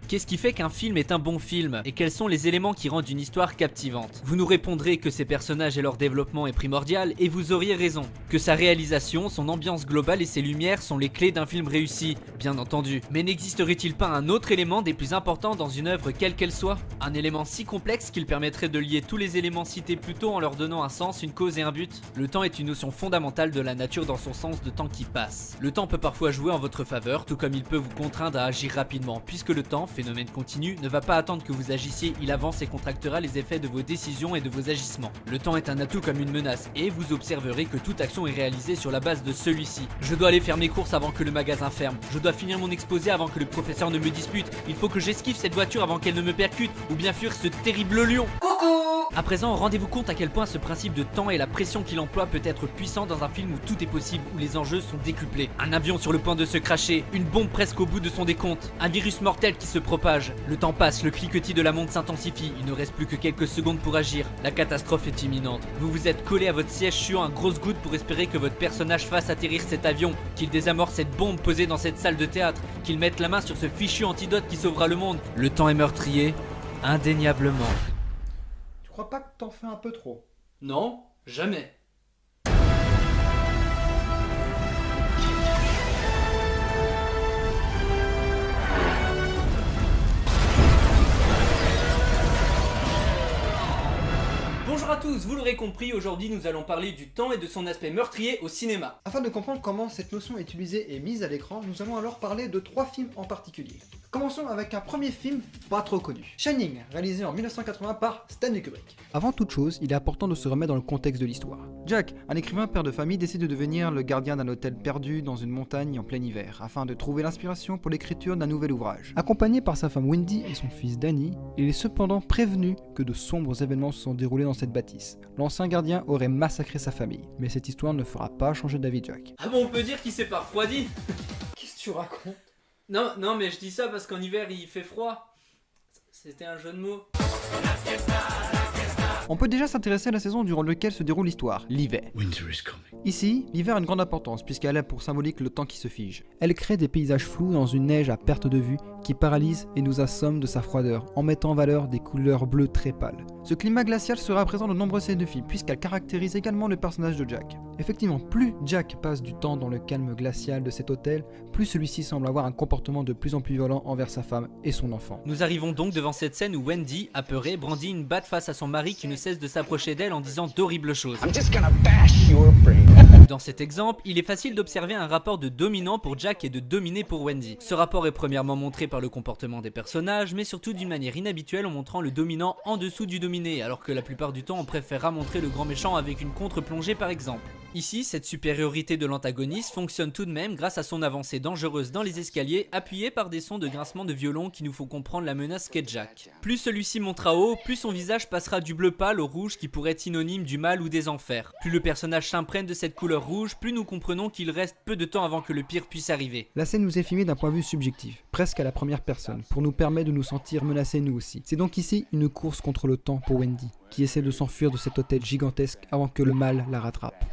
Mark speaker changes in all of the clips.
Speaker 1: Qu'est-ce qui fait qu'un film est un bon film? Et quels sont les éléments qui rendent une histoire captivante? Vous nous répondrez que ses personnages et leur développement est primordial, et vous auriez raison. Que sa réalisation, son ambiance globale et ses lumières sont les clés d'un film réussi, bien entendu. Mais n'existerait-il pas un autre élément des plus importants dans une œuvre quelle qu'elle soit? Un élément si complexe qu'il permettrait de lier tous les éléments cités plus tôt en leur donnant un sens, une cause et un but? Le temps est une notion fondamentale de la nature dans son sens de temps qui passe. Le temps peut parfois jouer en votre faveur, tout comme il peut vous contraindre à agir rapidement, puisque le temps, phénomène continu, ne va pas attendre que vous agissiez, il avance et contractera les effets de vos décisions et de vos agissements. Le temps est un atout comme une menace, et vous observerez que toute action est réalisée sur la base de celui-ci. Je dois aller faire mes courses avant que le magasin ferme, je dois finir mon exposé avant que le professeur ne me dispute, il faut que j'esquive cette voiture avant qu'elle ne me percute, ou bien fuir ce terrible lion. Coucou! À présent, rendez-vous compte à quel point ce principe de temps et la pression qu'il emploie peut être puissant dans un film où tout est possible, où les enjeux sont décuplés. Un avion sur le point de se cracher, une bombe presque au bout de son décompte, un virus mortel qui se propage. Le temps passe, le cliquetis de la montre s'intensifie, il ne reste plus que quelques secondes pour agir. La catastrophe est imminente. Vous vous êtes collé à votre siège suant un grosse goutte pour espérer que votre personnage fasse atterrir cet avion, qu'il désamorce cette bombe posée dans cette salle de théâtre, qu'il mette la main sur ce fichu antidote qui sauvera le monde. Le temps est meurtrier, indéniablement.
Speaker 2: Tu crois pas que t'en fais un peu trop?
Speaker 1: Non, jamais. Bonjour à tous, vous l'aurez compris, aujourd'hui nous allons parler du temps et de son aspect meurtrier au cinéma.
Speaker 2: Afin de comprendre comment cette notion est utilisée et mise à l'écran, nous allons alors parler de 3 films en particulier. Commençons avec un premier film pas trop connu, Shining, réalisé en 1980 par Stanley Kubrick. Avant toute chose, il est important de se remettre dans le contexte de l'histoire. Jack, un écrivain père de famille, décide de devenir le gardien d'un hôtel perdu dans une montagne en plein hiver, afin de trouver l'inspiration pour l'écriture d'un nouvel ouvrage. Accompagné par sa femme Wendy et son fils Danny, il est cependant prévenu que de sombres événements se sont déroulés dans cette bâtisse. L'ancien gardien aurait massacré sa famille, mais cette histoire ne fera pas changer d'avis de Jack.
Speaker 1: Ah bon, on peut dire qu'il s'est pas refroidi?
Speaker 2: Qu'est-ce que tu racontes?
Speaker 1: Non, mais je dis ça parce qu'en hiver il fait froid. C'était un jeu de mots.
Speaker 2: On peut déjà s'intéresser à la saison durant laquelle se déroule l'histoire, l'hiver. Ici, l'hiver a une grande importance puisqu'elle a pour symbolique le temps qui se fige. Elle crée des paysages flous dans une neige à perte de vue qui paralyse et nous assomme de sa froideur en mettant en valeur des couleurs bleues très pâles. Ce climat glacial sera présent dans de nombreuses scènes de films puisqu'elle caractérise également le personnage de Jack. Effectivement, plus Jack passe du temps dans le calme glacial de cet hôtel, plus celui-ci semble avoir un comportement de plus en plus violent envers sa femme et son enfant.
Speaker 1: Nous arrivons donc devant cette scène où Wendy, apeurée, brandit une batte face à son mari qui ne cesse de s'approcher d'elle en disant d'horribles choses. Dans cet exemple, il est facile d'observer un rapport de dominant pour Jack et de dominé pour Wendy. Ce rapport est premièrement montré par le comportement des personnages, mais surtout d'une manière inhabituelle en montrant le dominant en dessous du dominé, alors que la plupart du temps on préférera montrer le grand méchant avec une contre-plongée par exemple. Ici, cette supériorité de l'antagoniste fonctionne tout de même grâce à son avancée dangereuse dans les escaliers, appuyée par des sons de grincement de violon qui nous font comprendre la menace qu'est Jack. Plus celui-ci montera haut, plus son visage passera du bleu pâle au rouge qui pourrait être synonyme du mal ou des enfers. Plus le personnage s'imprègne de cette couleur rouge, plus nous comprenons qu'il reste peu de temps avant que le pire puisse arriver.
Speaker 2: La scène nous est filmée d'un point de vue subjectif, presque à la première personne, pour nous permettre de nous sentir menacés nous aussi. C'est donc ici une course contre le temps pour Wendy, qui essaie de s'enfuir de cet hôtel gigantesque avant que le mal la rattrape.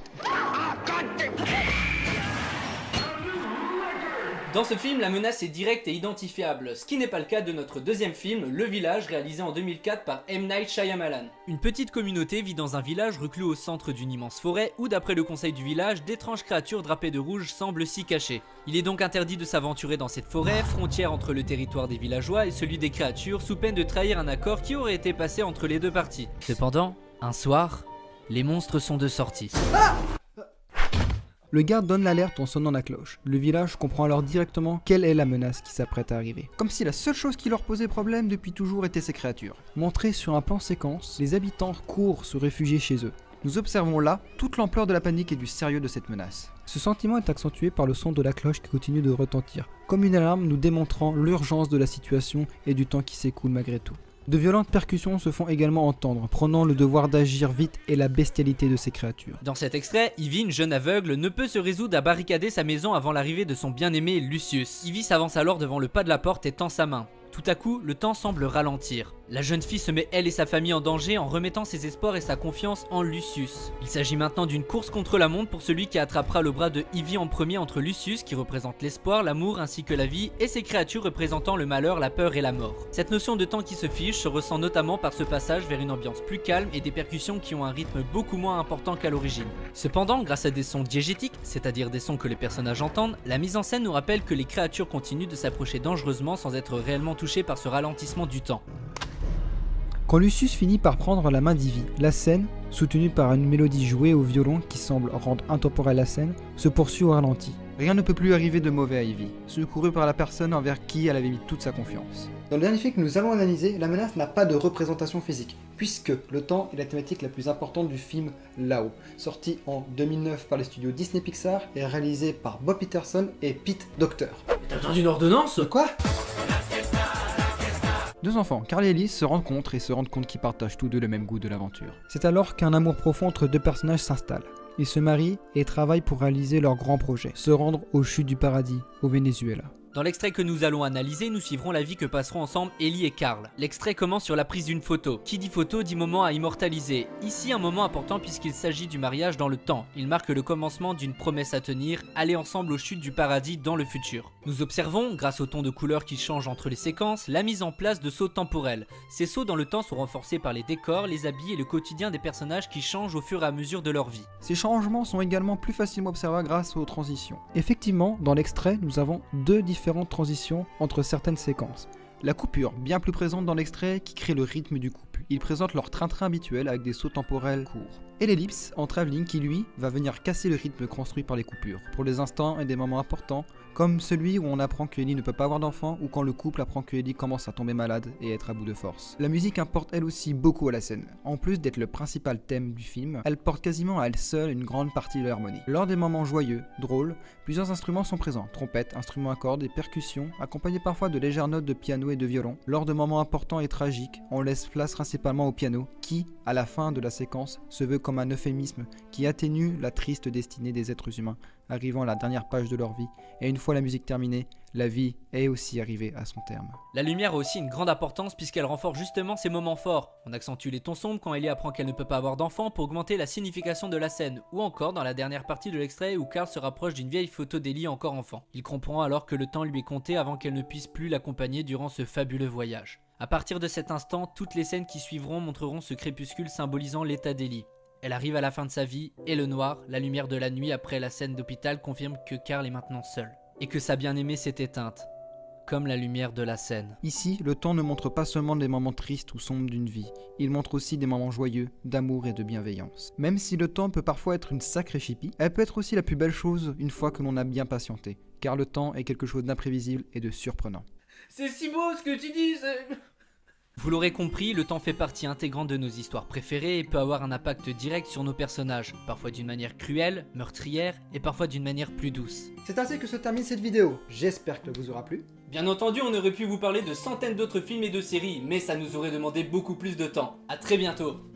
Speaker 1: Dans ce film, la menace est directe et identifiable, ce qui n'est pas le cas de notre deuxième film, Le Village, réalisé en 2004 par M. Night Shyamalan. Une petite communauté vit dans un village reclus au centre d'une immense forêt où, d'après le conseil du village, d'étranges créatures drapées de rouge semblent s'y cacher. Il est donc interdit de s'aventurer dans cette forêt, frontière entre le territoire des villageois et celui des créatures, sous peine de trahir un accord qui aurait été passé entre les deux parties. Cependant, un soir, les monstres sont de sortie.
Speaker 2: Le garde donne l'alerte en sonnant la cloche. Le village comprend alors directement quelle est la menace qui s'apprête à arriver. Comme si la seule chose qui leur posait problème depuis toujours était ces créatures. Montrés sur un plan séquence, les habitants courent se réfugier chez eux. Nous observons là toute l'ampleur de la panique et du sérieux de cette menace. Ce sentiment est accentué par le son de la cloche qui continue de retentir, comme une alarme nous démontrant l'urgence de la situation et du temps qui s'écoule malgré tout. De violentes percussions se font également entendre, prenant le devoir d'agir vite et la bestialité de ces créatures.
Speaker 1: Dans cet extrait, Ivy, une jeune aveugle, ne peut se résoudre à barricader sa maison avant l'arrivée de son bien-aimé Lucius. Ivy s'avance alors devant le pas de la porte et tend sa main. Tout à coup, le temps semble ralentir. La jeune fille se met elle et sa famille en danger en remettant ses espoirs et sa confiance en Lucius. Il s'agit maintenant d'une course contre la montre pour celui qui attrapera le bras de Ivy en premier entre Lucius qui représente l'espoir, l'amour ainsi que la vie et ses créatures représentant le malheur, la peur et la mort. Cette notion de temps qui se fiche se ressent notamment par ce passage vers une ambiance plus calme et des percussions qui ont un rythme beaucoup moins important qu'à l'origine. Cependant, grâce à des sons diégétiques, c'est-à-dire des sons que les personnages entendent, la mise en scène nous rappelle que les créatures continuent de s'approcher dangereusement sans être réellement touchées par ce ralentissement du temps.
Speaker 2: Quand Lucius finit par prendre la main d'Ivy, la scène, soutenue par une mélodie jouée au violon qui semble rendre intemporelle la scène, se poursuit au ralenti. Rien ne peut plus arriver de mauvais à Ivy, secourue par la personne envers qui elle avait mis toute sa confiance. Dans le dernier film que nous allons analyser, la menace n'a pas de représentation physique, puisque le temps est la thématique la plus importante du film Là-haut, sorti en 2009 par les studios Disney Pixar et réalisé par Bob Peterson et Pete Docter.
Speaker 1: T'as besoin d'une ordonnance ?
Speaker 2: Quoi ? Deux enfants, Carl et Elise, se rencontrent et se rendent compte qu'ils partagent tous deux le même goût de l'aventure. C'est alors qu'un amour profond entre deux personnages s'installe. Ils se marient et travaillent pour réaliser leur grand projet, se rendre aux chutes du paradis, au Venezuela.
Speaker 1: Dans l'extrait que nous allons analyser, nous suivrons la vie que passeront ensemble Ellie et Carl. L'extrait commence sur la prise d'une photo. Qui dit photo dit moment à immortaliser. Ici un moment important puisqu'il s'agit du mariage dans le temps. Il marque le commencement d'une promesse à tenir, aller ensemble aux chutes du paradis dans le futur. Nous observons, grâce au ton de couleur qui change entre les séquences, la mise en place de sauts temporels. Ces sauts dans le temps sont renforcés par les décors, les habits et le quotidien des personnages qui changent au fur et à mesure de leur vie.
Speaker 2: Ces changements sont également plus facilement observables grâce aux transitions. Effectivement, dans l'extrait, nous avons deux différentes transitions entre certaines séquences. La coupure, bien plus présente dans l'extrait, qui crée le rythme du couple. Ils présentent leur train-train habituel avec des sauts temporels courts. Et l'ellipse en travelling qui, lui, va venir casser le rythme construit par les coupures, pour des instants et des moments importants, comme celui où on apprend que Ellie ne peut pas avoir d'enfant ou quand le couple apprend que Ellie commence à tomber malade et être à bout de force. La musique importe elle aussi beaucoup à la scène. En plus d'être le principal thème du film, elle porte quasiment à elle seule une grande partie de l'harmonie. Lors des moments joyeux, drôles, plusieurs instruments sont présents, trompettes, instruments à cordes et percussions, accompagnés parfois de légères notes de piano et de violon. Lors de moments importants et tragiques, on laisse place principalement au piano, qui, à la fin de la séquence, se veut comme un euphémisme qui atténue la triste destinée des êtres humains, arrivant à la dernière page de leur vie, et une fois la musique terminée, la vie est aussi arrivée à son terme.
Speaker 1: La lumière a aussi une grande importance puisqu'elle renforce justement ces moments forts. On accentue les tons sombres quand Ellie apprend qu'elle ne peut pas avoir d'enfant pour augmenter la signification de la scène, ou encore dans la dernière partie de l'extrait où Carl se rapproche d'une vieille photo d'Ellie encore enfant. Il comprend alors que le temps lui est compté avant qu'elle ne puisse plus l'accompagner durant ce fabuleux voyage. À partir de cet instant, toutes les scènes qui suivront montreront ce crépuscule symbolisant l'état d'Ellie. Elle arrive à la fin de sa vie, et le noir, la lumière de la nuit après la scène d'hôpital confirme que Carl est maintenant seul. Et que sa bien-aimée s'est éteinte, comme la lumière de la scène.
Speaker 2: Ici, le temps ne montre pas seulement des moments tristes ou sombres d'une vie, il montre aussi des moments joyeux, d'amour et de bienveillance. Même si le temps peut parfois être une sacrée chipie, elle peut être aussi la plus belle chose une fois que l'on a bien patienté, car le temps est quelque chose d'imprévisible et de surprenant.
Speaker 1: C'est si beau ce que tu dis, Vous l'aurez compris, le temps fait partie intégrante de nos histoires préférées et peut avoir un impact direct sur nos personnages, parfois d'une manière cruelle, meurtrière et parfois d'une manière plus douce.
Speaker 2: C'est ainsi que se termine cette vidéo, j'espère qu'elle vous aura plu.
Speaker 1: Bien entendu, on aurait pu vous parler de centaines d'autres films et de séries, mais ça nous aurait demandé beaucoup plus de temps. A très bientôt.